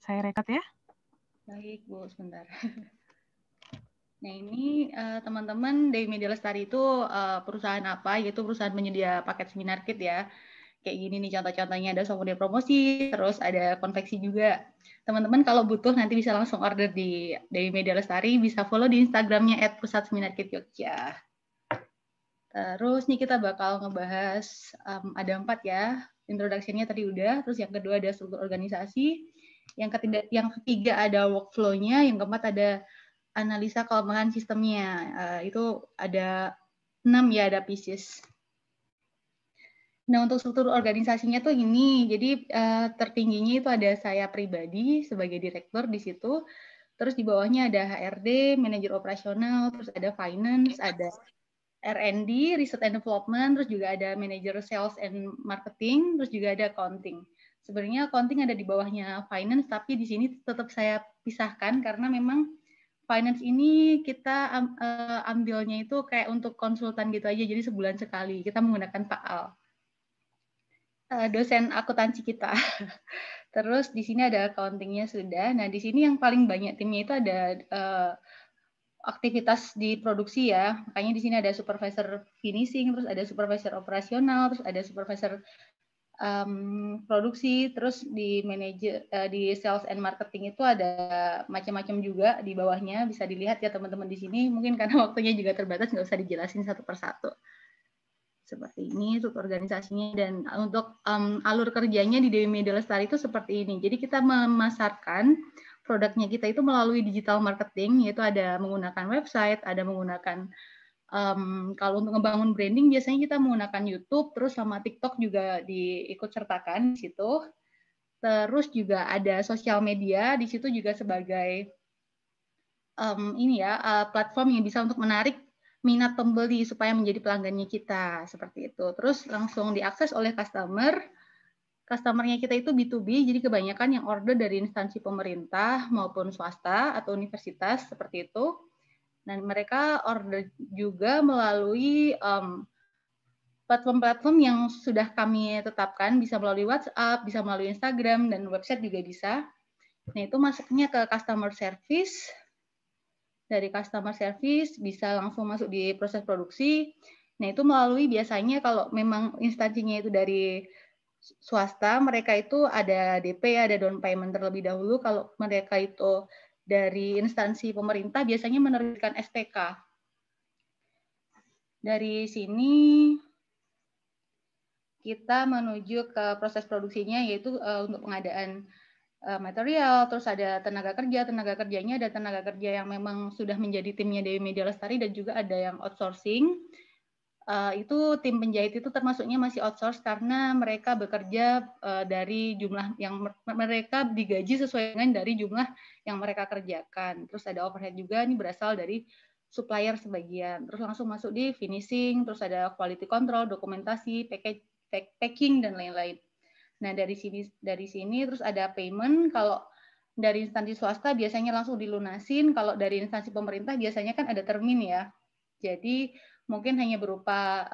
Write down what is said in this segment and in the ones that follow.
Saya rekat ya. Baik, Bu, sebentar. Nah, ini teman-teman dari Media Lestari itu perusahaan apa? Yaitu perusahaan penyedia paket seminar kit ya. Kayak gini nih contoh-contohnya, ada souvenir promosi, terus ada konveksi juga. Teman-teman kalau butuh nanti bisa langsung order di dari Media Lestari, bisa follow di Instagramnya @pusatseminarkit.Jogja. Terus nih kita bakal ngebahas ada 4 ya. Introduction-nya tadi udah, terus yang kedua ada struktur organisasi, yang ketiga ada workflow-nya, yang keempat ada analisa kelemahan sistemnya. Itu ada 6 ya, ada pieces. Nah, untuk struktur organisasinya tuh ini, jadi tertingginya itu ada saya pribadi sebagai direktur di situ, terus di bawahnya ada HRD, manajer operasional, terus ada finance, ada R&D, Research and Development, terus juga ada manajer sales and marketing, terus juga ada accounting. Sebenarnya accounting ada di bawahnya finance, tapi di sini tetap saya pisahkan karena memang finance ini kita ambilnya itu kayak untuk konsultan gitu aja, jadi sebulan sekali. Kita menggunakan Pak Al, dosen akuntansi kita. Terus di sini ada accounting-nya sudah. Nah, di sini yang paling banyak timnya itu ada aktivitas di produksi ya. Makanya di sini ada supervisor finishing, terus ada supervisor operasional, terus ada supervisor produksi, terus di manajer di sales and marketing itu ada macam-macam juga di bawahnya, bisa dilihat ya teman-teman di sini. Mungkin karena waktunya juga terbatas, nggak usah dijelasin satu persatu. Seperti ini struktur organisasinya, dan untuk alur kerjanya di Dewi Media Lestari itu seperti ini. Jadi kita memasarkan produknya kita itu melalui digital marketing, yaitu ada menggunakan website, ada menggunakan kalau untuk ngebangun branding biasanya kita menggunakan YouTube, terus sama TikTok juga diikut sertakan di situ. Terus juga ada sosial media di situ juga sebagai ini ya platform yang bisa untuk menarik minat pembeli supaya menjadi pelanggannya kita, seperti itu. Terus langsung diakses oleh customer. Customer-nya kita itu B2B, jadi kebanyakan yang order dari instansi pemerintah maupun swasta atau universitas, seperti itu. Dan mereka order juga melalui platform-platform yang sudah kami tetapkan, bisa melalui WhatsApp, bisa melalui Instagram, dan website juga bisa. Nah, itu masuknya ke customer service. Dari customer service bisa langsung masuk di proses produksi. Nah, itu melalui biasanya kalau memang instansinya itu dari swasta, mereka itu ada DP, ada down payment terlebih dahulu. Kalau mereka itu dari instansi pemerintah, biasanya menerbitkan SPK. Dari sini kita menuju ke proses produksinya, yaitu untuk pengadaan material, terus ada tenaga kerjanya ada tenaga kerja yang memang sudah menjadi timnya Dewi Media Lestari, dan juga ada yang outsourcing. Itu tim penjahit itu termasuknya masih outsource karena mereka bekerja dari jumlah yang mereka digaji sesuai dengan dari jumlah yang mereka kerjakan. Terus ada overhead juga, ini berasal dari supplier sebagian. Terus langsung masuk di finishing, terus ada quality control, dokumentasi, packing, dan lain-lain. Nah, dari sini terus ada payment. Kalau dari instansi swasta biasanya langsung dilunasin, kalau dari instansi pemerintah biasanya kan ada termin ya. Jadi mungkin hanya berupa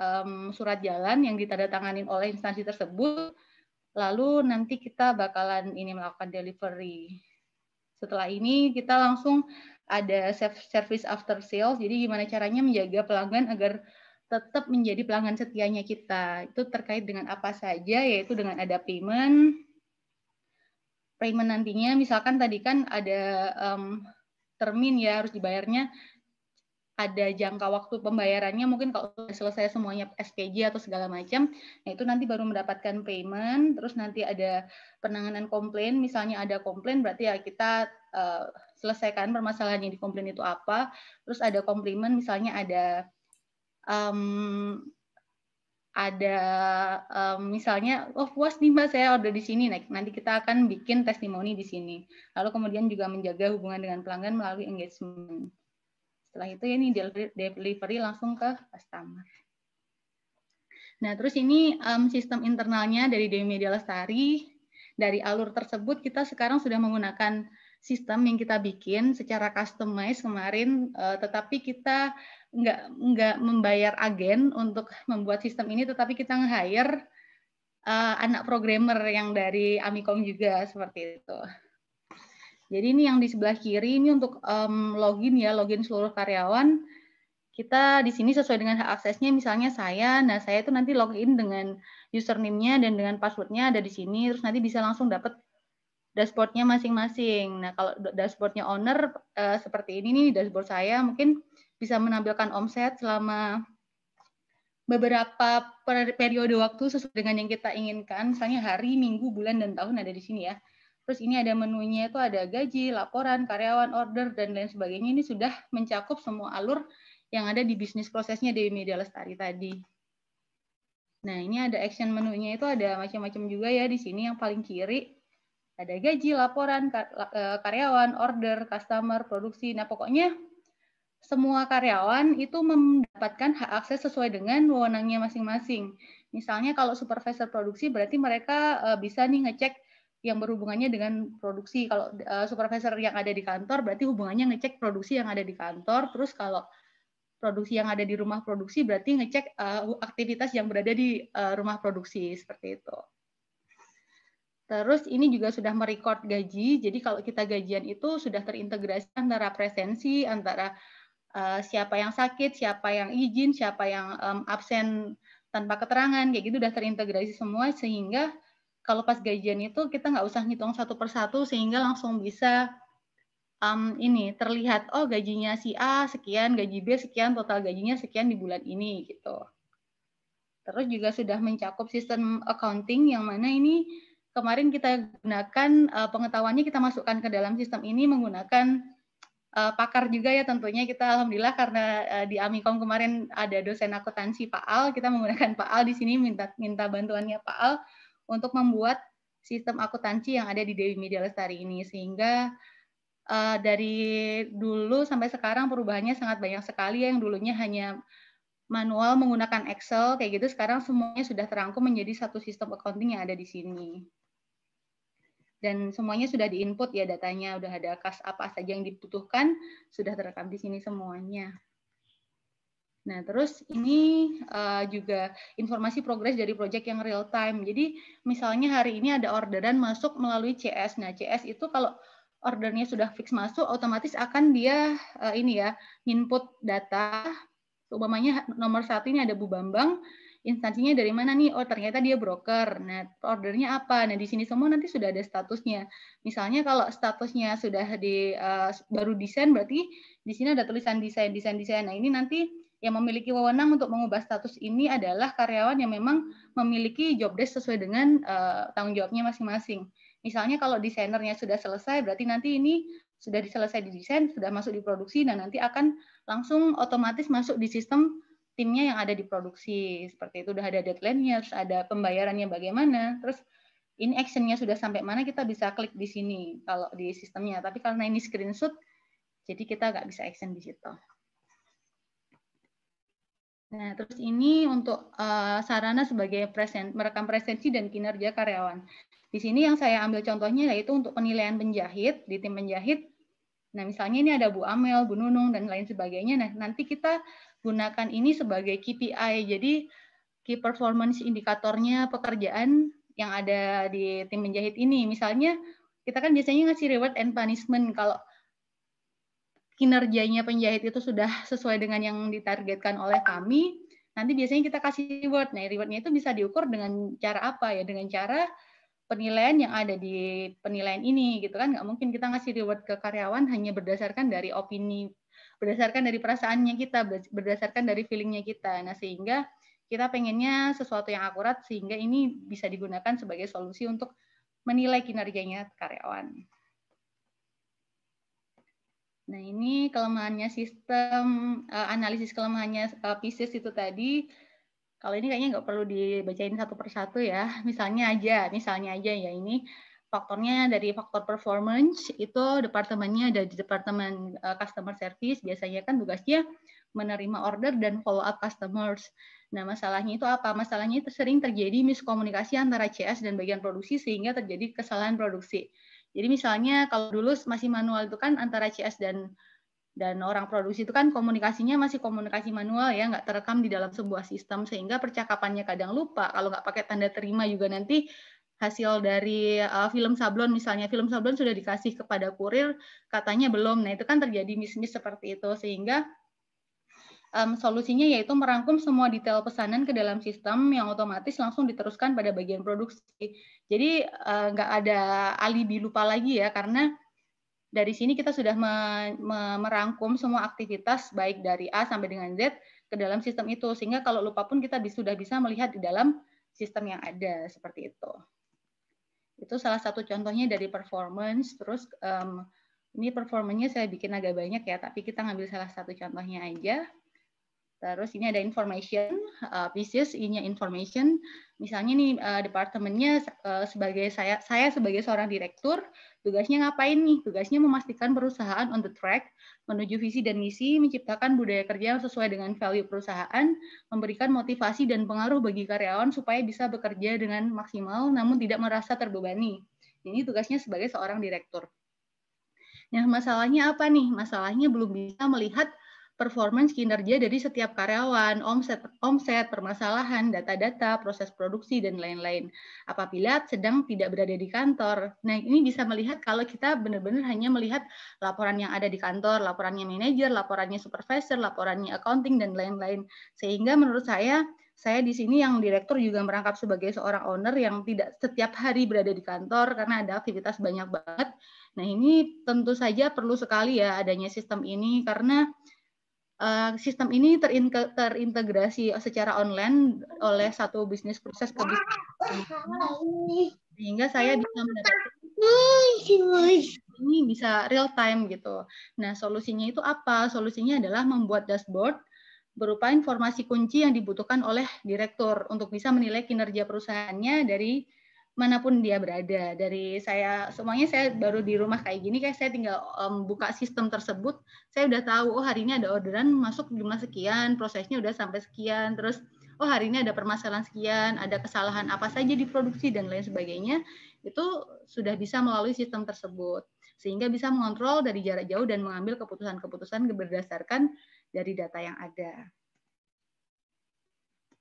surat jalan yang ditandatanganin oleh instansi tersebut, lalu nanti kita bakalan ini melakukan delivery. Setelah ini kita langsung ada service after sales, jadi gimana caranya menjaga pelanggan agar tetap menjadi pelanggan setianya kita. Itu terkait dengan apa saja, yaitu dengan ada payment nantinya, misalkan tadi kan ada termin ya, harus dibayarnya, ada jangka waktu pembayarannya, mungkin kalau sudah selesai semuanya SPJ atau segala macam, nah itu nanti baru mendapatkan payment. Terus nanti ada penanganan komplain, misalnya ada komplain berarti ya kita selesaikan permasalahan yang di komplain itu apa. Terus ada komplimen, misalnya ada misalnya, oh puas nih Mbak saya order di sini, nanti kita akan bikin testimoni di sini. Lalu kemudian juga menjaga hubungan dengan pelanggan melalui engagement. Setelah itu ini delivery langsung ke customer. Nah, terus ini sistem internalnya dari Dewi Media Lestari. Dari alur tersebut kita sekarang sudah menggunakan sistem yang kita bikin secara customize kemarin, tetapi kita nggak membayar agen untuk membuat sistem ini, tetapi kita nge-hire anak programmer yang dari Amikom juga, seperti itu. Jadi ini yang di sebelah kiri ini untuk login ya, login seluruh karyawan. Kita di sini sesuai dengan hak aksesnya, misalnya saya itu nanti login dengan username-nya dan dengan password-nya ada di sini, terus nanti bisa langsung dapat dashboard-nya masing-masing. Nah, kalau dashboard-nya owner seperti ini nih, dashboard saya mungkin bisa menampilkan omset selama beberapa periode waktu sesuai dengan yang kita inginkan, misalnya hari, minggu, bulan, dan tahun ada di sini ya. Terus ini ada menunya itu ada gaji, laporan, karyawan, order, dan lain sebagainya. Ini sudah mencakup semua alur yang ada di bisnis prosesnya di Media Lestari tadi. Nah, ini ada action menunya itu ada macam-macam juga ya di sini yang paling kiri. Ada gaji, laporan, karyawan, order, customer, produksi. Nah, pokoknya semua karyawan itu mendapatkan hak akses sesuai dengan wewenangnya masing-masing. Misalnya kalau supervisor produksi berarti mereka bisa nih ngecek yang berhubungannya dengan produksi. Kalau supervisor yang ada di kantor berarti hubungannya ngecek produksi yang ada di kantor. Terus kalau produksi yang ada di rumah produksi berarti ngecek aktivitas yang berada di rumah produksi, seperti itu. Terus ini juga sudah merecord gaji, jadi kalau kita gajian itu sudah terintegrasi antara presensi, antara siapa yang sakit, siapa yang izin, siapa yang absen tanpa keterangan, kayak gitu udah terintegrasi semua, sehingga kalau pas gajian itu kita nggak usah ngitung satu persatu, sehingga langsung bisa ini terlihat, oh gajinya si A sekian, gaji B sekian, total gajinya sekian di bulan ini, gitu. Terus juga sudah mencakup sistem accounting, yang mana ini kemarin kita gunakan pengetahuannya kita masukkan ke dalam sistem ini menggunakan pakar juga ya tentunya. Kita alhamdulillah karena di Amikom kemarin ada dosen akuntansi Pak Al, kita menggunakan Pak Al di sini, minta bantuannya Pak Al untuk membuat sistem akuntansi yang ada di Dewi Media Lestari ini, sehingga dari dulu sampai sekarang perubahannya sangat banyak sekali ya. Yang dulunya hanya manual menggunakan Excel kayak gitu, sekarang semuanya sudah terangkum menjadi satu sistem accounting yang ada di sini. Dan semuanya sudah diinput ya datanya, udah ada kas apa saja yang dibutuhkan, sudah terekam di sini semuanya. Nah, terus ini juga informasi progres dari proyek yang real time. Jadi misalnya hari ini ada orderan masuk melalui CS. Nah, CS itu kalau ordernya sudah fix masuk, otomatis akan dia ini ya, input data. Umpamanya nomor 1 ini ada Bu Bambang, instansinya dari mana nih? Oh, ternyata dia broker. Nah, ordernya apa? Nah, di sini semua nanti sudah ada statusnya. Misalnya kalau statusnya sudah baru desain, berarti di sini ada tulisan desain. Nah, ini nanti yang memiliki wewenang untuk mengubah status ini adalah karyawan yang memang memiliki job desk sesuai dengan tanggung jawabnya masing-masing. Misalnya kalau desainernya sudah selesai, berarti nanti ini sudah selesai di desain, sudah masuk di produksi, dan nanti akan langsung otomatis masuk di sistem timnya yang ada di produksi. Seperti itu, udah ada deadline-nya, terus ada pembayarannya bagaimana, terus ini action-nya sudah sampai mana, kita bisa klik di sini kalau di sistemnya. Tapi karena ini screenshot, jadi kita nggak bisa action di situ. Nah, terus ini untuk sarana sebagai merekam presensi dan kinerja karyawan. Di sini yang saya ambil contohnya yaitu untuk penilaian penjahit, di tim penjahit. Nah, misalnya ini ada Bu Amel, Bu Nunung, dan lain sebagainya. Nah, nanti kita gunakan ini sebagai KPI. Jadi, Key Performance Indikatornya pekerjaan yang ada di tim penjahit ini. Misalnya, kita kan biasanya ngasih reward and punishment. Kalau kinerjanya penjahit itu sudah sesuai dengan yang ditargetkan oleh kami, nanti biasanya kita kasih reward. Nah, reward-nya itu bisa diukur dengan cara apa ya? Dengan cara penilaian yang ada di penilaian ini gitu kan. Nggak mungkin kita ngasih reward ke karyawan hanya berdasarkan dari opini, berdasarkan dari perasaannya kita, berdasarkan dari feelingnya kita. Nah, sehingga kita pengennya sesuatu yang akurat, sehingga ini bisa digunakan sebagai solusi untuk menilai kinerjanya karyawan. Nah, ini kelemahannya sistem, analisis kelemahannya PISIS itu tadi. Kalau ini kayaknya nggak perlu dibacain satu persatu ya. Misalnya aja ya ini faktornya dari faktor performance, itu departemennya ada di departemen customer service, biasanya kan tugasnya menerima order dan follow up customers. Nah, masalahnya itu apa? Masalahnya itu sering terjadi miskomunikasi antara CS dan bagian produksi sehingga terjadi kesalahan produksi. Jadi misalnya kalau dulu masih manual itu kan antara CS dan orang produksi itu kan komunikasinya masih komunikasi manual ya, nggak terekam di dalam sebuah sistem, sehingga percakapannya kadang lupa. Kalau nggak pakai tanda terima juga nanti hasil dari film sablon misalnya, film sablon sudah dikasih kepada kurir, katanya belum. Nah, itu kan terjadi miss-miss seperti itu, sehingga solusinya yaitu merangkum semua detail pesanan ke dalam sistem yang otomatis langsung diteruskan pada bagian produksi. Jadi nggak ada alibi lupa lagi ya, karena dari sini kita sudah merangkum semua aktivitas baik dari A sampai dengan Z ke dalam sistem itu, sehingga kalau lupa pun kita sudah bisa melihat di dalam sistem yang ada, seperti itu. Itu salah satu contohnya dari performance. Terus ini performanya saya bikin agak banyak ya, tapi kita ngambil salah satu contohnya aja. Terus ini ada information, pieces, ininya information. Misalnya nih departemennya sebagai saya sebagai seorang direktur, tugasnya ngapain nih? Tugasnya memastikan perusahaan on the track, menuju visi dan misi, menciptakan budaya kerja sesuai dengan value perusahaan, memberikan motivasi dan pengaruh bagi karyawan supaya bisa bekerja dengan maksimal, namun tidak merasa terbebani. Ini tugasnya sebagai seorang direktur. Nah, masalahnya apa nih? Masalahnya belum bisa melihat performance kinerja dari setiap karyawan, omset, permasalahan, data-data, proses produksi, dan lain-lain. Apabila sedang tidak berada di kantor. Nah, ini bisa melihat kalau kita benar-benar hanya melihat laporan yang ada di kantor, laporannya manajer, laporannya supervisor, laporannya accounting, dan lain-lain. Sehingga menurut saya di sini yang direktur juga merangkap sebagai seorang owner yang tidak setiap hari berada di kantor karena ada aktivitas banyak banget. Nah, ini tentu saja perlu sekali ya adanya sistem ini, karena sistem ini terintegrasi secara online oleh satu bisnis proses ke bisnis, sehingga saya bisa mendapatkan ini bisa real time gitu. Nah, solusinya itu apa? Solusinya adalah membuat dashboard berupa informasi kunci yang dibutuhkan oleh direktur untuk bisa menilai kinerja perusahaannya dari manapun dia berada. Dari semuanya saya baru di rumah kayak gini, kayak saya tinggal buka sistem tersebut, saya udah tahu, oh hari ini ada orderan masuk jumlah sekian, prosesnya udah sampai sekian, terus oh hari ini ada permasalahan sekian, ada kesalahan apa saja di produksi dan lain sebagainya, itu sudah bisa melalui sistem tersebut. Sehingga bisa mengontrol dari jarak jauh dan mengambil keputusan-keputusan berdasarkan dari data yang ada.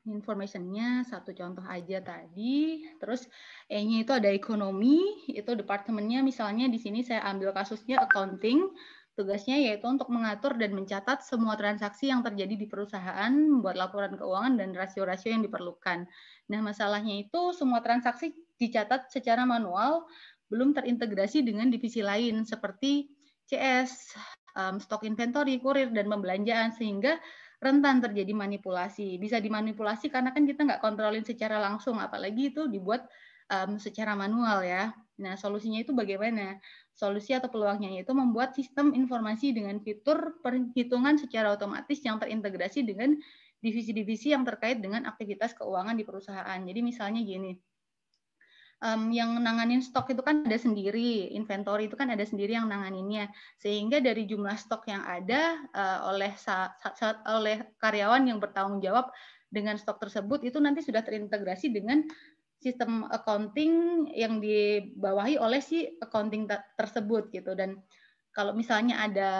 Information-nya satu contoh aja tadi. Terus E-nya itu ada ekonomi, itu departemennya misalnya di sini saya ambil kasusnya accounting. Tugasnya yaitu untuk mengatur dan mencatat semua transaksi yang terjadi di perusahaan, membuat laporan keuangan dan rasio-rasio yang diperlukan. Nah, masalahnya itu semua transaksi dicatat secara manual, belum terintegrasi dengan divisi lain seperti CS, stok inventory, kurir, dan pembelanjaan, sehingga rentan terjadi manipulasi. Bisa dimanipulasi karena kan kita nggak kontrolin secara langsung, apalagi itu dibuat secara manual ya. Nah, solusinya itu bagaimana? Solusi atau peluangnya itu membuat sistem informasi dengan fitur perhitungan secara otomatis yang terintegrasi dengan divisi-divisi yang terkait dengan aktivitas keuangan di perusahaan. Jadi misalnya gini, yang nanganin stok itu kan ada sendiri, inventory itu kan ada sendiri yang nanganinnya, sehingga dari jumlah stok yang ada oleh karyawan yang bertanggung jawab dengan stok tersebut itu nanti sudah terintegrasi dengan sistem accounting yang dibawahi oleh si accounting tersebut gitu. Dan kalau misalnya ada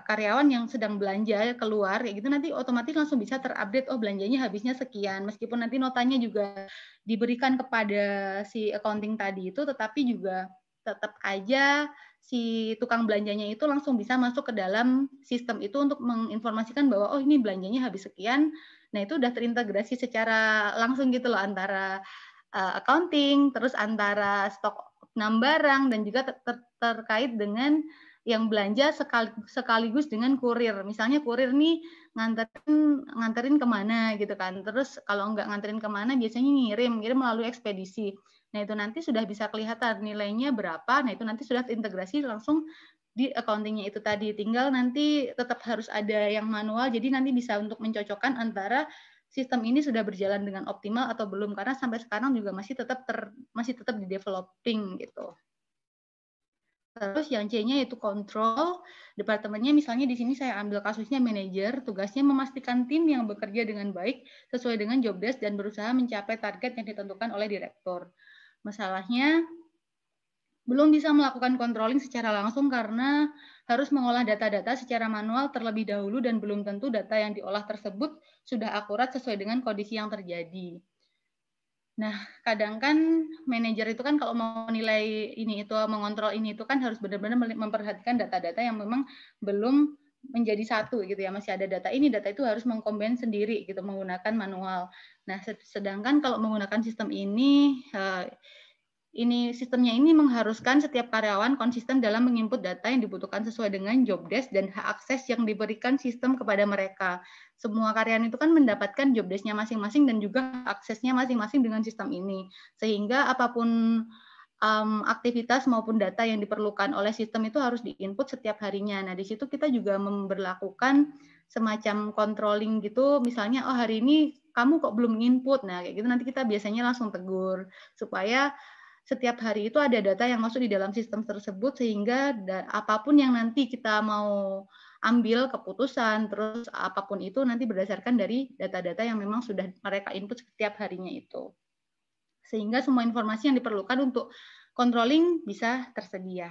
karyawan yang sedang belanja keluar, ya gitu nanti otomatis langsung bisa terupdate, oh belanjanya habisnya sekian. Meskipun nanti notanya juga diberikan kepada si accounting tadi itu, tetapi juga tetap aja si tukang belanjanya itu langsung bisa masuk ke dalam sistem itu untuk menginformasikan bahwa oh ini belanjanya habis sekian. Nah itu udah terintegrasi secara langsung gitu loh antara accounting, terus antara stok barang dan juga terkait dengan yang belanja sekaligus dengan kurir. Misalnya kurir nih nganterin kemana gitu kan. Terus kalau nggak nganterin kemana biasanya ngirim melalui ekspedisi. Nah itu nanti sudah bisa kelihatan nilainya berapa. Nah itu nanti sudah terintegrasi langsung di accounting-nya itu tadi. Tinggal nanti tetap harus ada yang manual. Jadi nanti bisa untuk mencocokkan antara sistem ini sudah berjalan dengan optimal atau belum, karena sampai sekarang juga masih tetap di developing gitu. Terus yang C-nya yaitu kontrol. Departemennya misalnya di sini saya ambil kasusnya manajer, tugasnya memastikan tim yang bekerja dengan baik sesuai dengan job desk dan berusaha mencapai target yang ditentukan oleh direktur. Masalahnya belum bisa melakukan controlling secara langsung karena harus mengolah data-data secara manual terlebih dahulu dan belum tentu data yang diolah tersebut sudah akurat sesuai dengan kondisi yang terjadi. Nah, kadang kan manajer itu kan kalau mau nilai ini itu, mengontrol ini itu kan harus benar-benar memperhatikan data-data yang memang belum menjadi satu gitu ya. Masih ada data ini, data itu harus mengcombine sendiri gitu menggunakan manual. Nah, sedangkan kalau menggunakan sistem ini sistemnya ini mengharuskan setiap karyawan konsisten dalam menginput data yang dibutuhkan sesuai dengan job desk dan hak akses yang diberikan sistem kepada mereka. Semua karyawan itu kan mendapatkan job desk-nya masing-masing dan juga aksesnya masing-masing dengan sistem ini. Sehingga apapun aktivitas maupun data yang diperlukan oleh sistem itu harus diinput setiap harinya. Nah, di situ kita juga memberlakukan semacam controlling gitu, misalnya, oh hari ini kamu kok belum input, nah kayak gitu nanti kita biasanya langsung tegur, supaya setiap hari itu ada data yang masuk di dalam sistem tersebut sehingga apapun yang nanti kita mau ambil keputusan terus apapun itu nanti berdasarkan dari data-data yang memang sudah mereka input setiap harinya itu. Sehingga semua informasi yang diperlukan untuk controlling bisa tersedia.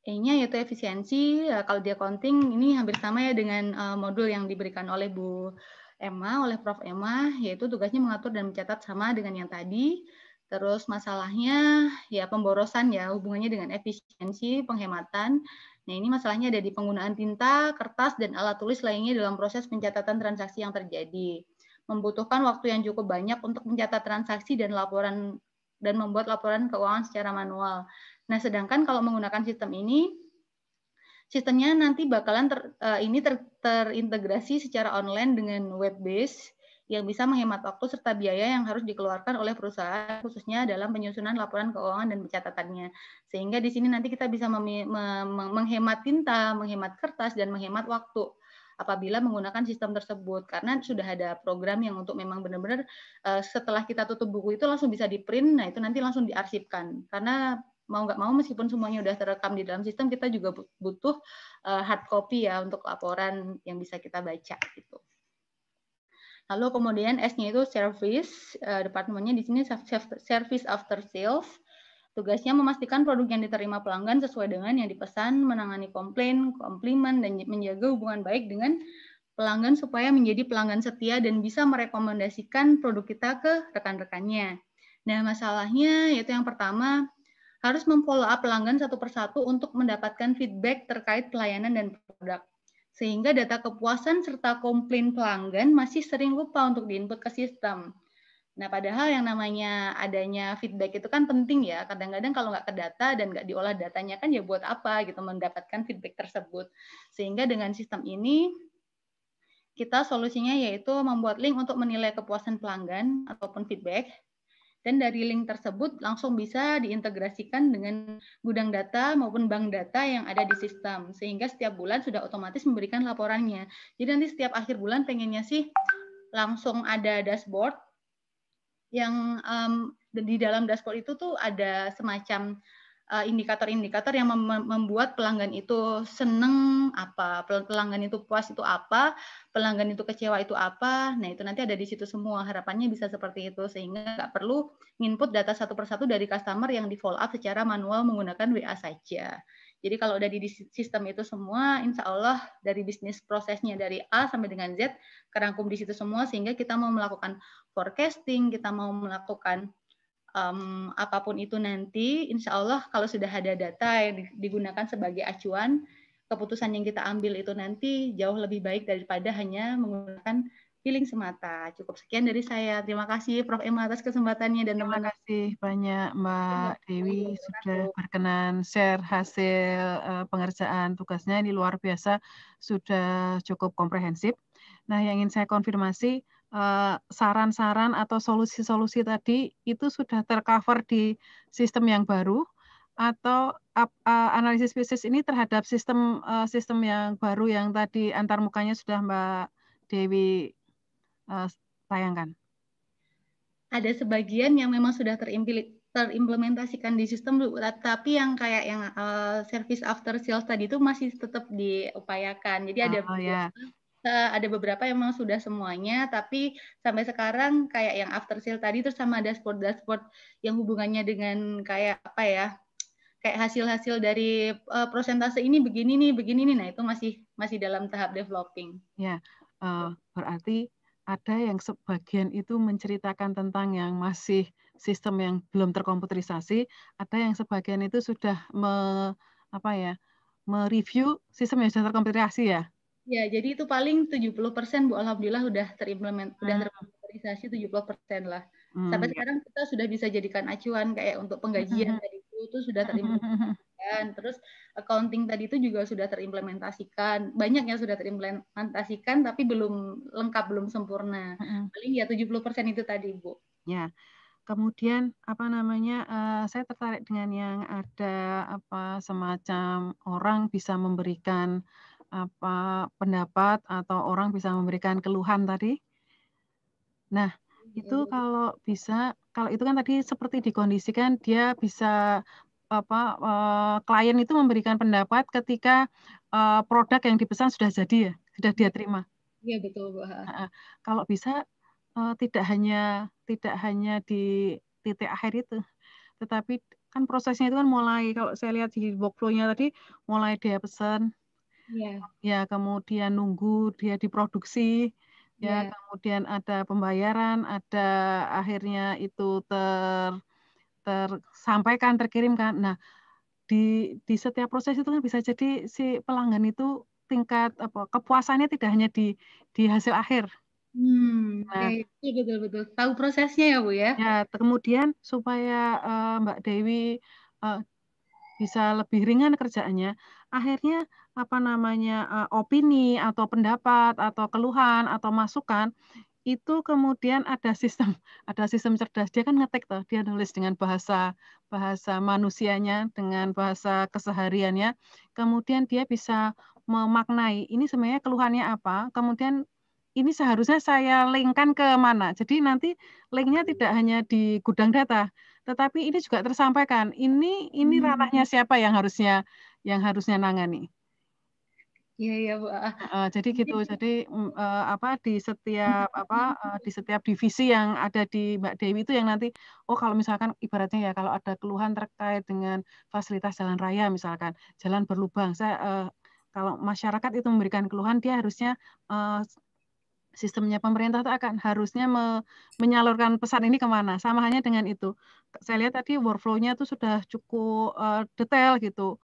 E-nya yaitu efisiensi, kalau di accounting ini hampir sama ya dengan modul yang diberikan oleh Bu Emma, oleh Prof. Emma, yaitu tugasnya mengatur dan mencatat sama dengan yang tadi. Terus masalahnya ya pemborosan ya, hubungannya dengan efisiensi, penghematan. Nah, ini masalahnya ada di penggunaan tinta, kertas, dan alat tulis lainnya dalam proses pencatatan transaksi yang terjadi. Membutuhkan waktu yang cukup banyak untuk mencatat transaksi dan laporan dan membuat laporan keuangan secara manual. Nah, sedangkan kalau menggunakan sistem ini, sistemnya nanti bakalan terintegrasi secara online dengan web base yang bisa menghemat waktu serta biaya yang harus dikeluarkan oleh perusahaan khususnya dalam penyusunan laporan keuangan dan pencatatannya. Sehingga di sini nanti kita bisa menghemat tinta, menghemat kertas, dan menghemat waktu apabila menggunakan sistem tersebut. Karena sudah ada program yang untuk memang benar-benar setelah kita tutup buku itu langsung bisa di-print, nah itu nanti langsung diarsipkan. Karena mau nggak mau meskipun semuanya udah terekam di dalam sistem, kita juga butuh hard copy ya untuk laporan yang bisa kita baca gitu. Lalu kemudian S-nya itu service, departemennya di sini service after sales. Tugasnya memastikan produk yang diterima pelanggan sesuai dengan yang dipesan, menangani komplain, komplimen, dan menjaga hubungan baik dengan pelanggan supaya menjadi pelanggan setia dan bisa merekomendasikan produk kita ke rekan-rekannya. Nah, masalahnya yaitu yang pertama, harus memfollow up pelanggan satu persatu untuk mendapatkan feedback terkait pelayanan dan produk. Sehingga data kepuasan serta komplain pelanggan masih sering lupa untuk diinput ke sistem. Nah, padahal yang namanya adanya feedback itu kan penting ya. Kadang-kadang kalau nggak ke data dan nggak diolah datanya kan ya buat apa gitu mendapatkan feedback tersebut. Sehingga dengan sistem ini, kita solusinya yaitu membuat link untuk menilai kepuasan pelanggan ataupun feedback. Dan dari link tersebut langsung bisa diintegrasikan dengan gudang data maupun bank data yang ada di sistem. Sehingga setiap bulan sudah otomatis memberikan laporannya. Jadi nanti setiap akhir bulan pengennya sih langsung ada dashboard yang di dalam dashboard itu tuh ada semacam indikator-indikator yang membuat pelanggan itu seneng apa, pelanggan itu puas itu apa, pelanggan itu kecewa itu apa. Nah, itu nanti ada di situ semua. Harapannya bisa seperti itu sehingga nggak perlu input data satu persatu dari customer yang di follow up secara manual menggunakan WA saja. Jadi kalau udah di sistem itu semua, insya Allah dari bisnis prosesnya dari A sampai dengan Z kerangkum di situ semua sehingga kita mau melakukan forecasting, kita mau melakukan apapun itu nanti, insya Allah kalau sudah ada data yang digunakan sebagai acuan, keputusan yang kita ambil itu nanti jauh lebih baik daripada hanya menggunakan feeling semata. Cukup sekian dari saya. Terima kasih Prof. Emma atas kesempatannya dan Terima teman-teman. kasih banyak Mbak Dewi sudah berkenan share hasil pengerjaan tugasnya. Ini luar biasa, sudah cukup komprehensif. Nah, yang ingin saya konfirmasi, saran-saran atau solusi-solusi tadi itu sudah tercover di sistem yang baru atau analisis bisnis ini terhadap sistem yang baru yang tadi antarmukanya sudah Mbak Dewi tayangkan? Ada sebagian yang memang sudah terimplementasikan di sistem, tapi yang kayak yang service after sales tadi itu masih tetap diupayakan. Jadi ada beberapa yang memang sudah semuanya, tapi sampai sekarang kayak yang after sale tadi terus sama dashboard yang hubungannya dengan kayak apa ya, kayak hasil-hasil dari prosentase ini begini nih, nah itu masih dalam tahap developing. Ya, berarti ada yang sebagian itu menceritakan tentang yang masih sistem yang belum terkomputerisasi, ada yang sebagian itu sudah mereview sistem yang sudah terkomputerisasi ya. Ya, jadi itu paling 70% Bu, alhamdulillah udah terkomputerisasi 70% lah. Sampai Ya. sekarang kita sudah bisa jadikan acuan kayak untuk penggajian tadi itu sudah terimplementasikan. Terus accounting tadi itu juga sudah terimplementasikan. Banyak yang sudah terimplementasikan tapi belum lengkap, belum sempurna. Paling ya 70% itu tadi, Bu. Ya. Kemudian saya tertarik dengan yang ada semacam orang bisa memberikan pendapat atau orang bisa memberikan keluhan tadi. Nah, itu kalau itu kan tadi seperti dikondisikan dia bisa klien itu memberikan pendapat ketika produk yang dipesan sudah jadi ya, sudah dia terima. Iya betul, Bu. Kalau bisa tidak hanya di titik akhir itu, tetapi kan prosesnya itu kan mulai, kalau saya lihat di workflow-nya tadi, mulai dia pesan, ya kemudian nunggu dia diproduksi, ya kemudian ada pembayaran, ada akhirnya itu tersampaikan, terkirimkan. Nah, di setiap proses itu kan bisa jadi si pelanggan itu tingkat kepuasannya tidak hanya di hasil akhir. Nah, betul. Tahu prosesnya ya, Bu ya. Ya, kemudian supaya Mbak Dewi bisa lebih ringan kerjaannya, akhirnya opini atau pendapat atau keluhan atau masukan itu kemudian ada sistem cerdas. Dia kan ngetik tuh, dia nulis dengan bahasa manusianya, dengan bahasa kesehariannya. Kemudian dia bisa memaknai ini sebenarnya keluhannya apa. Kemudian ini seharusnya saya linkkan ke mana. Jadi nanti linknya tidak hanya di gudang data, tetapi ini juga tersampaikan. Ini ranahnya siapa yang harusnya nangani. Iya, Bu. Jadi gitu. Jadi di setiap divisi yang ada di Mbak Dewi itu yang nanti, kalau misalkan ibaratnya ya kalau ada keluhan terkait dengan fasilitas jalan raya misalkan, jalan berlubang, kalau masyarakat itu memberikan keluhan, dia harusnya sistemnya pemerintah itu harusnya menyalurkan pesan ini kemana. Sama halnya dengan itu. Saya lihat tadi workflow-nya itu sudah cukup detail gitu.